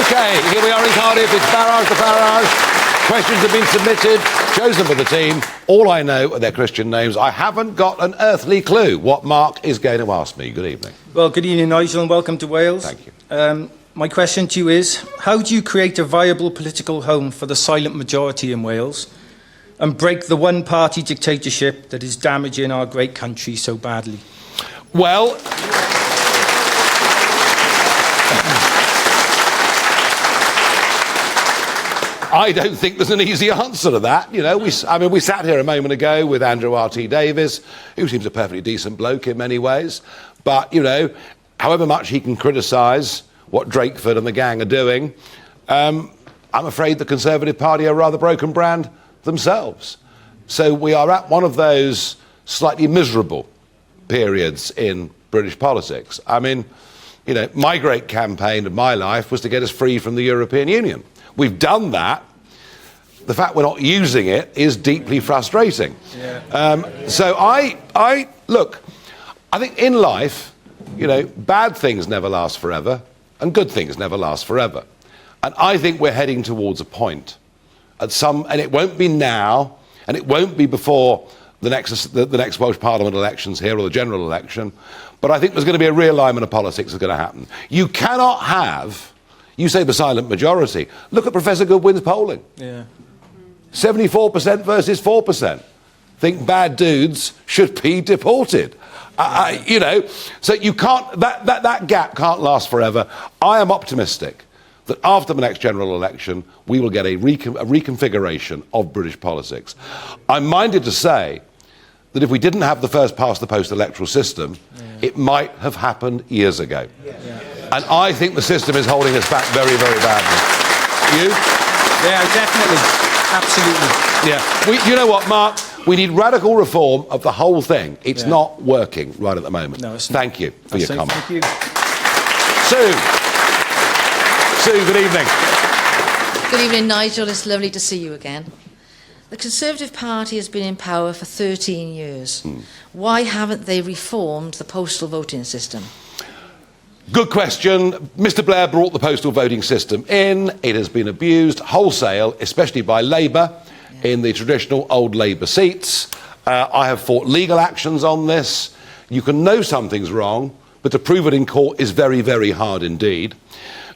OK, here we are in Cardiff. It's Farage the Farage. Questions have been submitted, chosen by the team. All I know are their Christian names. I haven't got an earthly clue what Mark is going to ask me. Good evening. Well, good evening, Nigel, and welcome to Wales. Thank you. My question to you is, how do you create a viable political home for the silent majority in Wales and break the one-party dictatorship that is damaging our great country so badly? Well, I don't think there's an easy answer to that. You know, we sat here a moment ago with Andrew R.T. Davies, who seems a perfectly decent bloke in many ways. But, you know, however much he can criticise what Drakeford and the gang are doing, I'm afraid the Conservative Party are a rather broken brand themselves. So we are at one of those slightly miserable periods in British politics. I mean, you know, my great campaign of my life was to get us free from the European Union. We've done that. The fact we're not using it is deeply frustrating. Yeah. So look, I think in life, you know, bad things never last forever and good things never last forever. And I think we're heading towards a point and it won't be now, and it won't be before the next Welsh Parliament elections here or the general election, but I think there's going to be a realignment of politics that's going to happen. You cannot have, you say the silent majority, look at Professor Goodwin's polling. Yeah. 74% versus 4%. Think bad dudes should be deported. You know, so you can't, that gap can't last forever. I am optimistic that after the next general election, we will get a reconfiguration of British politics. I'm minded to say that if we didn't have the first past the post electoral system, it might have happened years ago. Yeah. And I think the system is holding us back very, very badly. You? Yeah, definitely. Absolutely. Yeah. You know what, Mark? We need radical reform of the whole thing. It's not working right at the moment. No, it's not. Thank you for your comment. Thank you. Sue, good evening. Good evening, Nigel. It's lovely to see you again. The Conservative Party has been in power for 13 years. Why haven't they reformed the postal voting system? Good question. Mr. Blair brought the postal voting system in. It has been abused wholesale, especially by Labour, in the traditional old Labour seats. I have fought legal actions on this. You can know something's wrong, but to prove it in court is very, very hard indeed.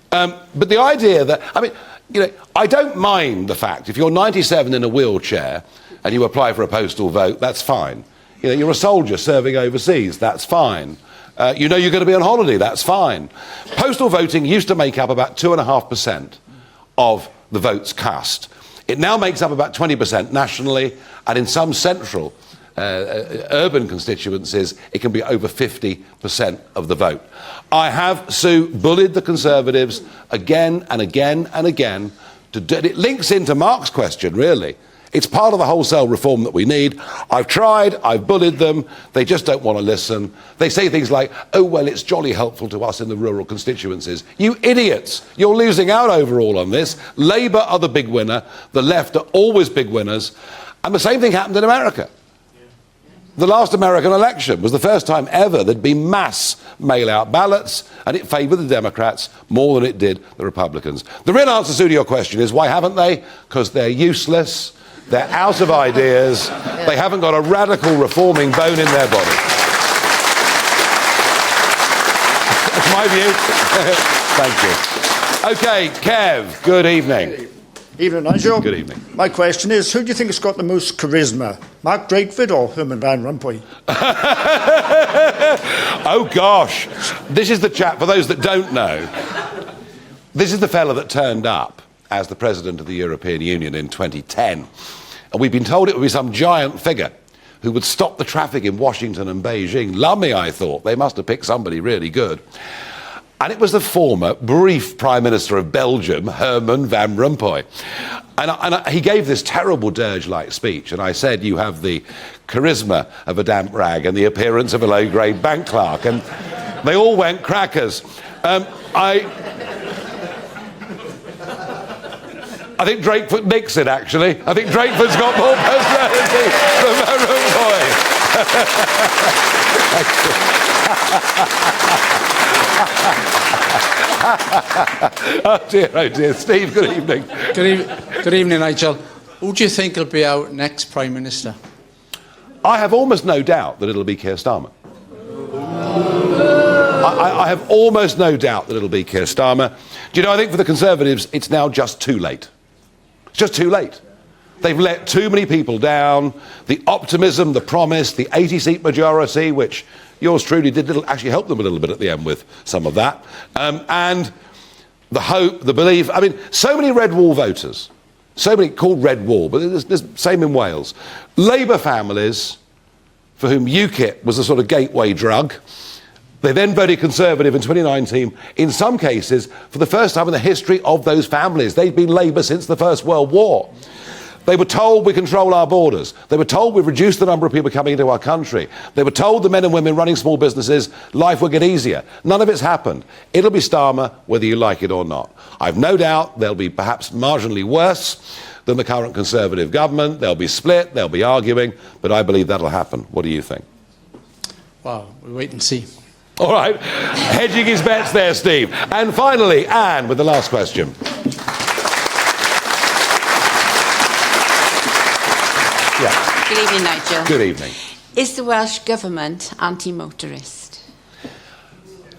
But the idea that, I mean, you know, I don't mind the fact if you're 97 in a wheelchair and you apply for a postal vote, that's fine. You know, you're a soldier serving overseas, that's fine. You know you're going to be on holiday, that's fine. Postal voting used to make up about 2.5% of the votes cast. It now makes up about 20% nationally, and in some central urban constituencies, it can be over 50% of the vote. I have, Sue, bullied the Conservatives again and again and again. It links into Mark's question, really. It's part of the wholesale reform that we need. I've tried, I've bullied them, they just don't want to listen. They say things like, oh, well, it's jolly helpful to us in the rural constituencies. You idiots, you're losing out overall on this. Labour are the big winner, the left are always big winners, and the same thing happened in America. The last American election was the first time ever there'd been mass mail-out ballots, and it favoured the Democrats more than it did the Republicans. The real answer, Sue, to your question is, why haven't they? Because they're useless. They're out of ideas. They haven't got a radical reforming bone in their body. That's my view. Thank you. OK, Kev, good evening. Evening, Nigel. Good evening. My question is, who do you think has got the most charisma? Mark Drakeford or Herman Van Rompuy? Oh, gosh. This is the chap, for those that don't know, this is the fella that turned up as the President of the European Union in 2010. And we've been told it would be some giant figure who would stop the traffic in Washington and Beijing. Lummy, I thought. They must have picked somebody really good. And it was the former brief Prime Minister of Belgium, Herman Van Rompuy. And he gave this terrible dirge-like speech, and I said, you have the charisma of a damp rag and the appearance of a low-grade bank clerk. And they all went crackers. I think Drakeford nicks it, actually. I think Drakeford's got more personality than Van Rompuy. Oh dear. Steve, good evening. Good evening, Nigel. Who do you think will be our next Prime Minister? I have almost no doubt that it'll be Keir Starmer. I have almost no doubt that it'll be Keir Starmer. Do you know, I think for the Conservatives, it's now just too late. It's just too late. They've let too many people down. The optimism, the promise, the 80-seat majority, which yours truly did actually help them a little bit at the end with some of that. And the hope, the belief. I mean, so many Red Wall voters, so many called Red Wall, but there's same in Wales. Labour families for whom UKIP was a sort of gateway drug. They then voted Conservative in 2019, in some cases, for the first time in the history of those families. They've been Labour since the First World War. They were told we control our borders. They were told we've reduced the number of people coming into our country. They were told the men and women running small businesses, life will get easier. None of it's happened. It'll be Starmer, whether you like it or not. I've no doubt they'll be perhaps marginally worse than the current Conservative government. They'll be split, they'll be arguing, but I believe that'll happen. What do you think? Well, we'll wait and see. All right. Hedging his bets there, Steve. And finally, Anne, with the last question. Yeah. Good evening, Nigel. Good evening. Is the Welsh Government anti-motorist?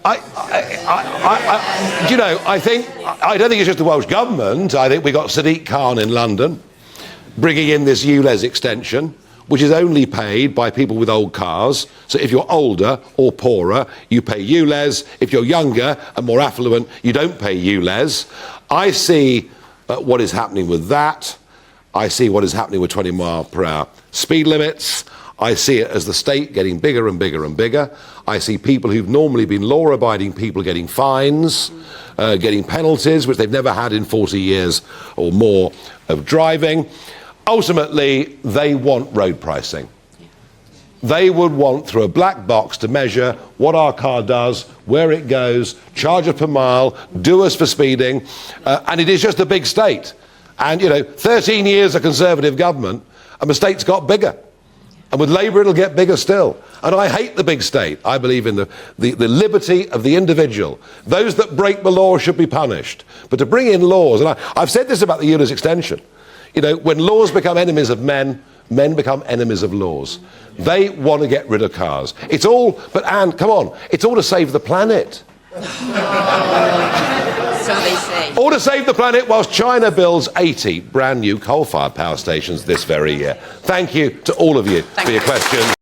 I don't think it's just the Welsh Government. I think we got Sadiq Khan in London bringing in this ULEZ extension, which is only paid by people with old cars. So if you're older or poorer, you pay ULEZ. If you're younger and more affluent, you don't pay ULEZ. I see what is happening with that. I see what is happening with 20 mile per hour speed limits. I see it as the state getting bigger and bigger and bigger. I see people who've normally been law-abiding people getting fines, getting penalties, which they've never had in 40 years or more of driving. Ultimately, they want road pricing. They would want, through a black box, to measure what our car does, where it goes, charge us per mile, do us for speeding, and it is just a big state. And, 13 years of Conservative government, and the state's got bigger. And with Labour, it'll get bigger still. And I hate the big state. I believe in the liberty of the individual. Those that break the law should be punished. But to bring in laws, and I've said this about the ULEZ extension, when laws become enemies of men, men become enemies of laws. They want to get rid of cars. It's all, but Anne, come on, it's all to save the planet. So they say. All to save the planet whilst China builds 80 brand new coal-fired power stations this very year. Thank you to all of you for your questions.